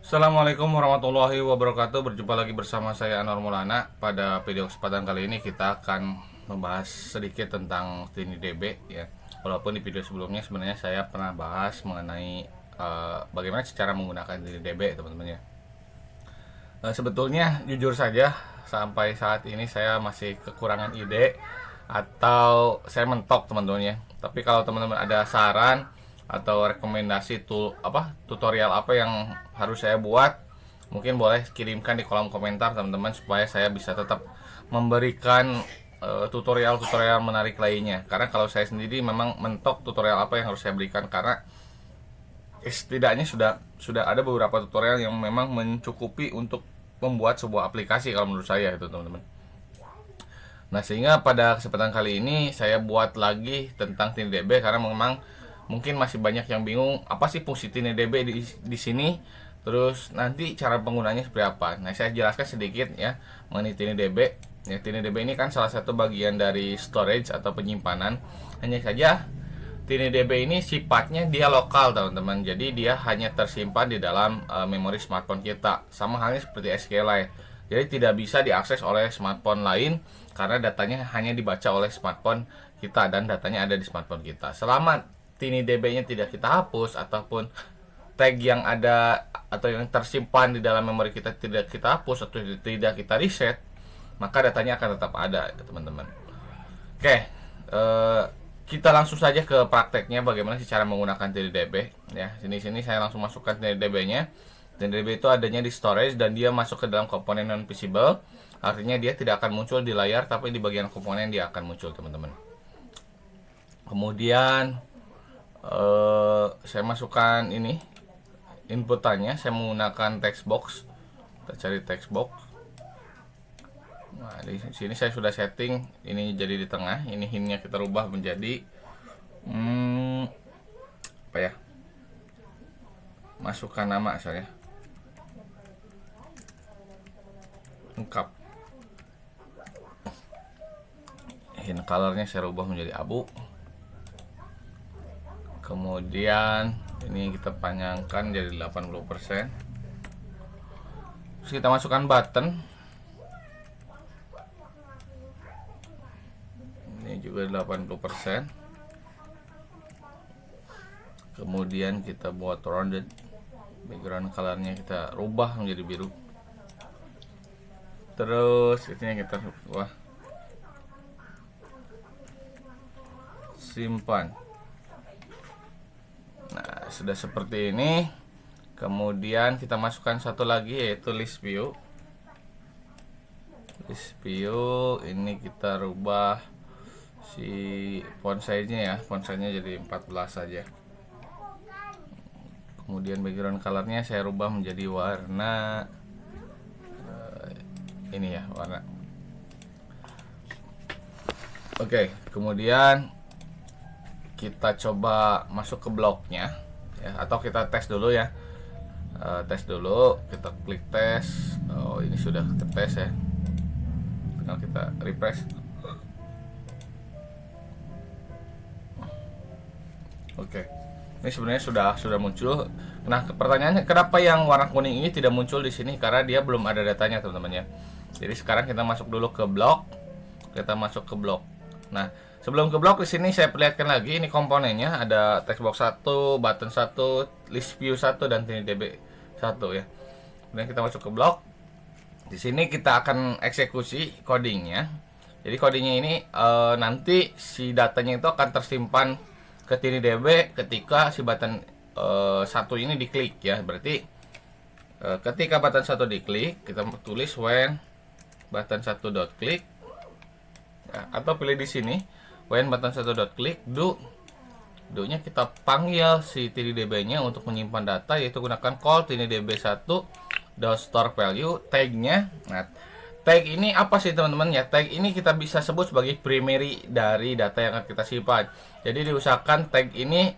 Assalamualaikum warahmatullahi wabarakatuh. Berjumpa lagi bersama saya Anwar Maulana. Pada video kesempatan kali ini kita akan membahas sedikit tentang TiniDB ya. Walaupun di video sebelumnya sebenarnya saya pernah bahas mengenai bagaimana cara menggunakan TiniDB, teman-teman ya. Sebetulnya jujur saja sampai saat ini saya masih kekurangan ide atau saya mentok, teman-teman ya. Tapi kalau teman-teman ada saran atau rekomendasi tutorial apa yang harus saya buat, mungkin boleh kirimkan di kolom komentar, teman-teman, supaya saya bisa tetap memberikan tutorial-tutorial menarik lainnya. Karena kalau saya sendiri memang mentok tutorial apa yang harus saya berikan, karena setidaknya sudah ada beberapa tutorial yang memang mencukupi untuk membuat sebuah aplikasi kalau menurut saya itu, teman-teman. Nah, sehingga pada kesempatan kali ini saya buat lagi tentang TiniDB, karena memang mungkin masih banyak yang bingung apa sih fungsi TiniDB di sini, terus nanti cara penggunanya seperti apa. Nah, saya jelaskan sedikit ya mengenai TiniDB. Ya, TiniDB ini kan salah satu bagian dari storage atau penyimpanan. Hanya saja TiniDB ini sifatnya dia lokal, teman-teman. Jadi dia hanya tersimpan di dalam memori smartphone kita. Sama halnya seperti SQLite. Jadi tidak bisa diakses oleh smartphone lain karena datanya hanya dibaca oleh smartphone kita dan datanya ada di smartphone kita. Selama TiniDB-nya tidak kita hapus ataupun tag yang ada atau yang tersimpan di dalam memori kita tidak kita hapus atau tidak kita reset, maka datanya akan tetap ada, teman-teman. Oke, kita langsung saja ke prakteknya bagaimana sih cara menggunakan TiniDB ya. Sini saya langsung masukkan TiniDB-nya. TiniDB itu adanya di storage dan dia masuk ke dalam komponen non visible. Artinya dia tidak akan muncul di layar, tapi di bagian komponen dia akan muncul, teman-teman. Kemudian saya masukkan ini inputannya, saya menggunakan text box. Kita cari text box. Nah, di sini saya sudah setting ini jadi di tengah. Ini hintnya kita rubah menjadi apa ya, masukkan nama saya lengkap. Hint colornya saya rubah menjadi abu. Kemudian ini kita panjangkan jadi 80%. Terus kita masukkan button. Ini juga 80%. Kemudian kita buat rounded. Background colornya kita rubah menjadi biru. Terus ini kita simpan. Nah, sudah seperti ini. Kemudian kita masukkan satu lagi, yaitu list view. List view ini kita rubah si font size-nya ya. Font size-nya jadi 14 saja. Kemudian background color-nya saya rubah menjadi warna ini ya, warna. Oke, kemudian kita coba masuk ke bloknya ya, atau kita tes dulu ya. Tes dulu, kita klik tes. Oh, ini sudah ke tes ya, tinggal kita refresh. Oke, ini sebenarnya sudah muncul. Nah, pertanyaannya kenapa yang warna kuning ini tidak muncul di sini? Karena dia belum ada datanya, teman-teman ya. Jadi sekarang kita masuk dulu ke blok. Kita masuk ke blok. Nah, sebelum ke blok, di sini saya perlihatkan lagi ini komponennya, ada textbox 1, button 1, list view 1 dan TiniDB 1 ya. Kemudian kita masuk ke blok. Di sini kita akan eksekusi codingnya. Jadi codingnya ini nanti si datanya itu akan tersimpan ke TiniDB ketika si button 1 ini diklik ya. Berarti ketika button 1 diklik, kita tulis when button 1.click ya, atau pilih di sini when button 1.click do-nya kita panggil si TiniDB-nya untuk menyimpan data, yaitu gunakan call TiniDB1.store value tag-nya. Nah, tag ini apa sih, teman-teman ya? Tag ini kita bisa sebut sebagai primary dari data yang akan kita simpan. Jadi diusahakan tag ini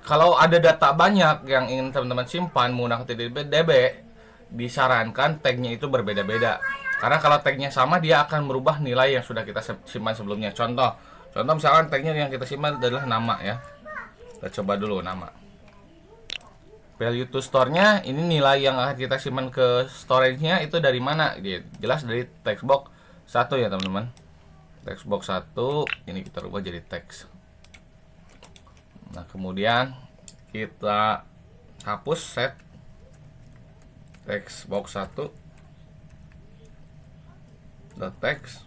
kalau ada data banyak yang ingin teman-teman simpan menggunakan TiniDB, disarankan tagnya itu berbeda-beda. Karena kalau tagnya sama, dia akan merubah nilai yang sudah kita simpan sebelumnya. Contoh misalkan tagnya yang kita simpan adalah nama ya. Kita coba dulu nama. value to store-nya ini nilai yang akan kita simpan ke storage-nya itu dari mana? Jelas dari text box 1 ya teman-teman. Text box 1 ini kita rubah jadi teks. Nah, kemudian kita hapus set text box 1 dot text.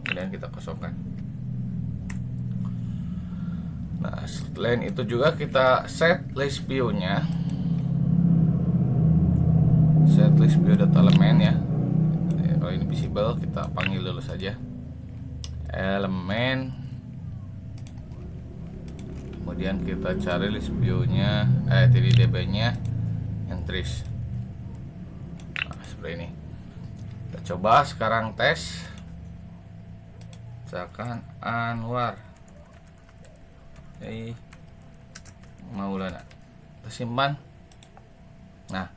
Kemudian kita kosongkan. Nah, selain itu juga kita set list view-nya. Set list view data element ya. Kalau ini visible kita panggil dulu saja. Elemen. Kemudian kita cari list view-nya, TDDB-nya, entries. Nah, seperti ini. Kita coba sekarang tes. Misalkan Anwar Maulana, kita simpan. Nah,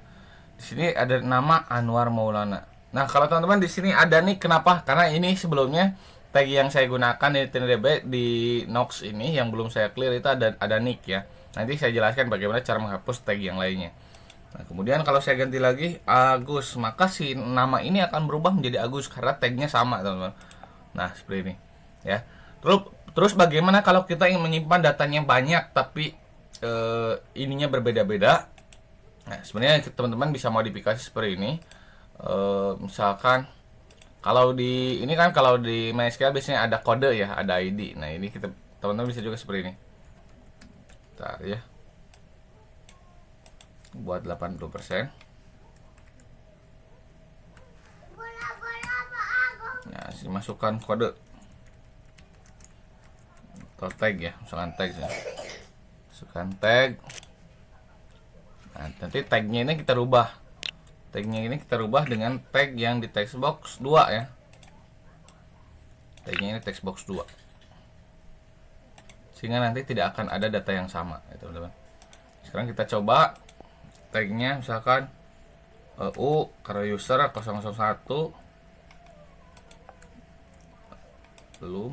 di sini ada nama Anwar Maulana. Nah, kalau teman-teman di sini ada nih, kenapa? Karena ini sebelumnya tag yang saya gunakan di TiniDB di Nox ini yang belum saya clear itu ada nick ya. Nanti saya jelaskan bagaimana cara menghapus tag yang lainnya. Nah, kemudian kalau saya ganti lagi Agus, maka si nama ini akan berubah menjadi Agus karena tagnya sama, teman-teman. Nah, seperti ini ya. Terus bagaimana kalau kita ingin menyimpan datanya banyak tapi ininya berbeda-beda? Nah, sebenarnya teman-teman bisa modifikasi seperti ini. Misalkan kalau di ini kan, kalau di MySQL biasanya ada kode ya, ada ID. Nah, ini kita teman-teman bisa juga seperti ini. Bentar ya. Buat 80%. Nah, masukkan kode atau tag ya, misalkan tag ya. Masukkan tag. Nah, nanti tagnya ini kita rubah. Tagnya ini kita rubah dengan tag yang di text box 2 ya. Tagnya ini text box 2. Sehingga nanti tidak akan ada data yang sama ya, teman-teman. Sekarang kita coba tagnya misalkan U karena user 001 belum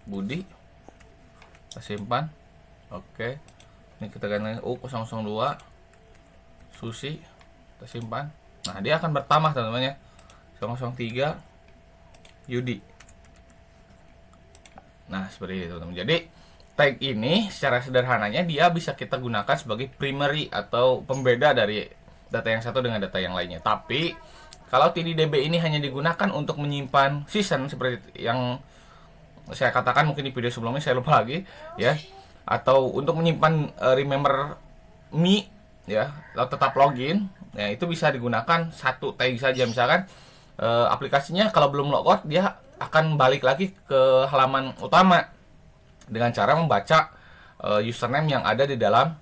Budi, kita simpan. Oke, ini kita ganti U002 Susi, kita simpan. Nah, dia akan bertambah teman-teman ya, 003 Yudi. Nah, seperti itu teman-teman. Jadi tag ini secara sederhananya dia bisa kita gunakan sebagai primary atau pembeda dari data yang satu dengan data yang lainnya. Tapi kalau TDDB ini hanya digunakan untuk menyimpan season seperti yang saya katakan mungkin di video sebelumnya, saya lupa lagi ya, atau untuk menyimpan remember me ya, atau tetap login ya, itu bisa digunakan satu tag saja. Misalkan aplikasinya kalau belum logout dia akan balik lagi ke halaman utama dengan cara membaca username yang ada di dalam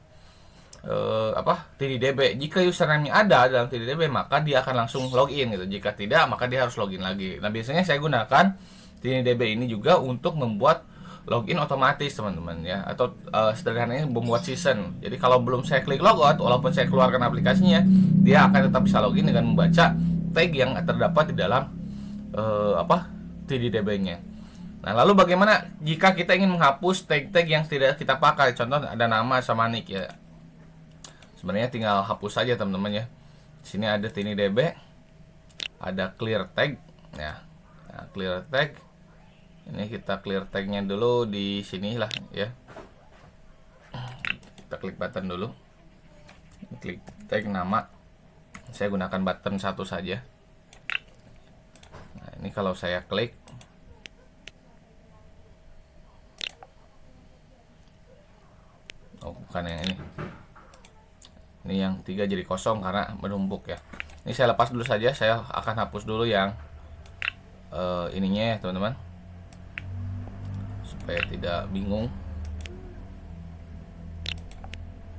TDDB. Jika username yang ada dalam TDDB maka dia akan langsung login gitu. Jika tidak maka dia harus login lagi. Nah, biasanya saya gunakan TDDB ini juga untuk membuat login otomatis teman-teman ya, atau sederhananya membuat season. Jadi kalau belum saya klik logout, walaupun saya keluarkan aplikasinya, dia akan tetap bisa login dengan membaca tag yang terdapat di dalam TDDB-nya. Nah, lalu bagaimana jika kita ingin menghapus tag-tag yang tidak kita pakai? Contoh ada nama sama nick ya. Sebenarnya tinggal hapus saja teman-teman ya. Di sini ada TiniDB, ada clear tag ya. Nah, clear tag. Ini kita clear tagnya dulu di sini lah ya. Kita klik button dulu. Klik tag nama. Saya gunakan button satu saja. Nah, ini kalau saya klik, oh bukan yang ini. Ini yang 3 jadi kosong karena menumpuk ya. Ini saya lepas dulu saja. Saya akan hapus dulu yang ininya ya teman-teman, supaya tidak bingung.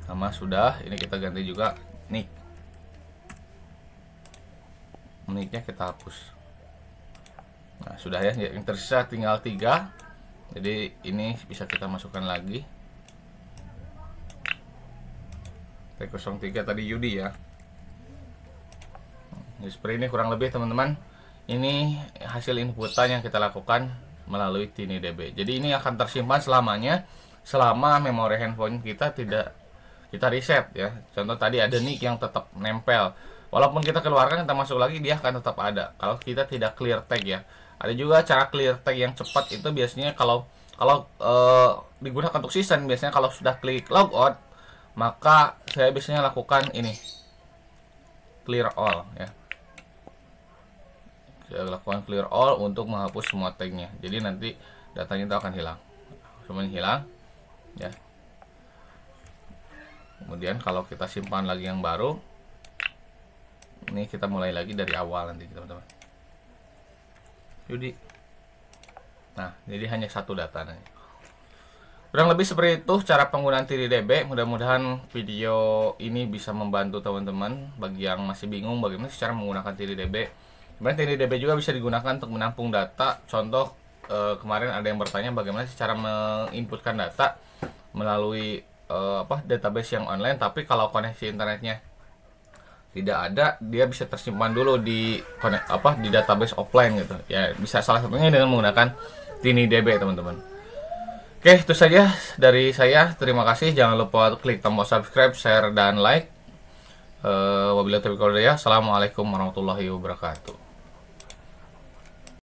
Nama sudah, ini kita ganti juga nick. Nicknya kita hapus. Nah, sudah ya, yang tersisa tinggal 3. Jadi ini bisa kita masukkan lagi. T03 tadi Yudi ya. Jadi seperti ini kurang lebih teman-teman. Ini hasil inputan yang kita lakukan melalui TiniDB. Jadi ini akan tersimpan selamanya selama memori handphone kita tidak kita reset ya. Contoh tadi ada nick yang tetap nempel, walaupun kita keluarkan kita masuk lagi dia akan tetap ada kalau kita tidak clear tag ya. Ada juga cara clear tag yang cepat, itu biasanya kalau digunakan untuk season, biasanya kalau sudah klik logout maka saya biasanya lakukan ini clear all ya. Saya lakukan clear all untuk menghapus semua tagnya, jadi nanti datanya itu akan hilang, semuanya hilang ya. Kemudian kalau kita simpan lagi yang baru, ini kita mulai lagi dari awal nanti teman-teman. Jadi nah jadi hanya satu data nih. Kurang lebih seperti itu cara penggunaan TinyDB. Mudah-mudahan video ini bisa membantu teman-teman bagi yang masih bingung bagaimana cara menggunakan TinyDB. Sebenarnya TinyDB juga bisa digunakan untuk menampung data. Contoh kemarin ada yang bertanya bagaimana cara menginputkan data melalui database yang online, tapi kalau koneksi internetnya tidak ada, dia bisa tersimpan dulu di database offline gitu ya. Bisa salah satunya dengan menggunakan TinyDB teman-teman. Oke, itu saja dari saya. Terima kasih. Jangan lupa klik tombol subscribe, share, dan like. Wabillahi taufiq wal hidayah. Assalamualaikum warahmatullahi wabarakatuh.